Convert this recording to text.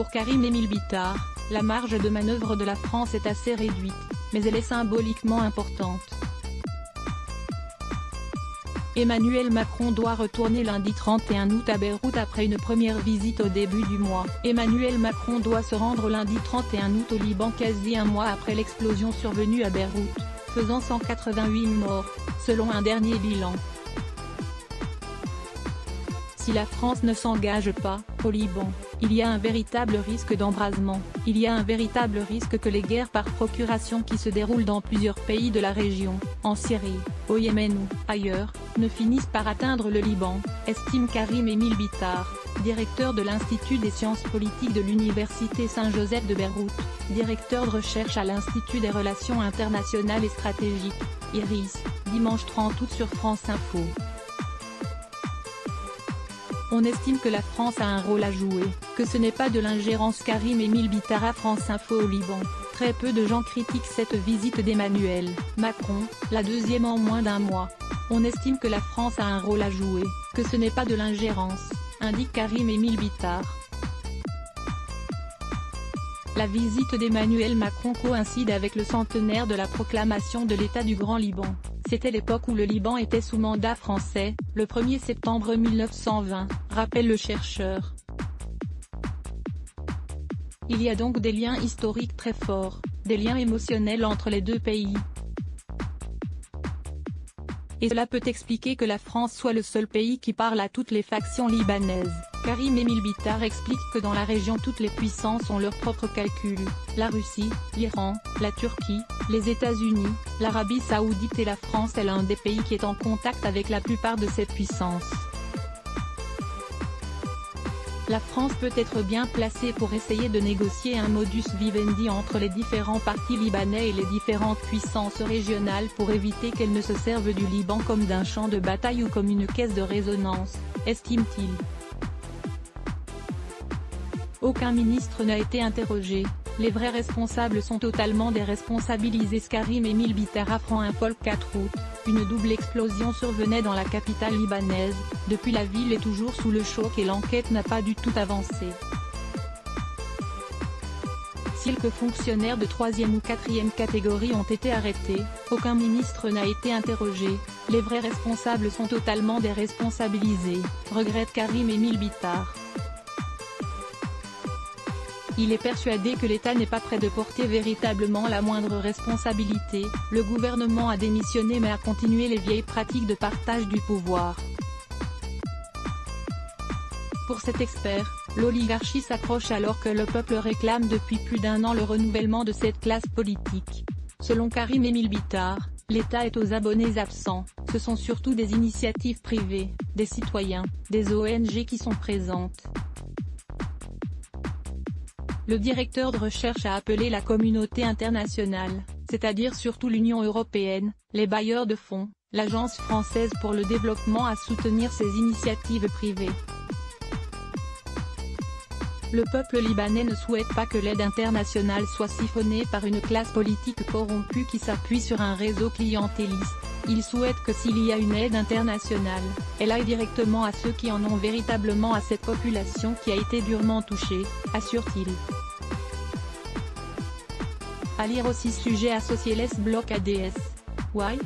Pour Karim Émile Bittard, la marge de manœuvre de la France est assez réduite, mais elle est symboliquement importante. Emmanuel Macron doit retourner lundi 31 août à Beyrouth après une première visite au début du mois. Emmanuel Macron doit se rendre lundi 31 août au Liban quasi un mois après l'explosion survenue à Beyrouth, faisant 188 morts, selon un dernier bilan. Si la France ne s'engage pas, au Liban, il y a un véritable risque d'embrasement, il y a un véritable risque que les guerres par procuration qui se déroulent dans plusieurs pays de la région, en Syrie, au Yémen ou ailleurs, ne finissent par atteindre le Liban, estime Karim Émile Bittard, directeur de l'Institut des sciences politiques de l'Université Saint-Joseph de Beyrouth, directeur de recherche à l'Institut des relations internationales et stratégiques, IRIS, dimanche 30 août sur France Info. On estime que la France a un rôle à jouer, que ce n'est pas de l'ingérence. Karim Émile Bittard à France Info au Liban. Très peu de gens critiquent cette visite d'Emmanuel Macron, la deuxième en moins d'un mois. On estime que la France a un rôle à jouer, que ce n'est pas de l'ingérence, indique Karim Émile Bittard. La visite d'Emmanuel Macron coïncide avec le centenaire de la proclamation de l'État du Grand Liban. C'était l'époque où le Liban était sous mandat français, le 1er septembre 1920, rappelle le chercheur. Il y a donc des liens historiques très forts, des liens émotionnels entre les deux pays. Et cela peut expliquer que la France soit le seul pays qui parle à toutes les factions libanaises. Karim Émile Bittard explique que dans la région toutes les puissances ont leurs propres calculs, la Russie, l'Iran, la Turquie, les États-Unis, l'Arabie Saoudite et la France est l'un des pays qui est en contact avec la plupart de ces puissances. La France peut être bien placée pour essayer de négocier un modus vivendi entre les différents partis libanais et les différentes puissances régionales pour éviter qu'elles ne se servent du Liban comme d'un champ de bataille ou comme une caisse de résonance, estime-t-il. Aucun ministre n'a été interrogé, les vrais responsables sont totalement déresponsabilisés. Karim Émile Bittard à France Info le 4 août, une double explosion survenait dans la capitale libanaise, depuis la ville est toujours sous le choc et l'enquête n'a pas du tout avancé. Si quelques fonctionnaires de 3e ou 4e catégorie ont été arrêtés, aucun ministre n'a été interrogé, les vrais responsables sont totalement déresponsabilisés, regrette Karim Émile Bittard. Il est persuadé que l'État n'est pas prêt de porter véritablement la moindre responsabilité, le gouvernement a démissionné mais a continué les vieilles pratiques de partage du pouvoir. Pour cet expert, l'oligarchie s'accroche alors que le peuple réclame depuis plus d'un an le renouvellement de cette classe politique. Selon Karim Émile Bittard, l'État est aux abonnés absents, ce sont surtout des initiatives privées, des citoyens, des ONG qui sont présentes. Le directeur de recherche a appelé la communauté internationale, c'est-à-dire surtout l'Union européenne, les bailleurs de fonds, l'Agence française pour le développement à soutenir ces initiatives privées. Le peuple libanais ne souhaite pas que l'aide internationale soit siphonnée par une classe politique corrompue qui s'appuie sur un réseau clientéliste. Il souhaite que s'il y a une aide internationale, elle aille directement à ceux qui en ont véritablement, à cette population qui a été durement touchée, assure-t-il. À lire aussi sujet associé Les blocs ADS. Why?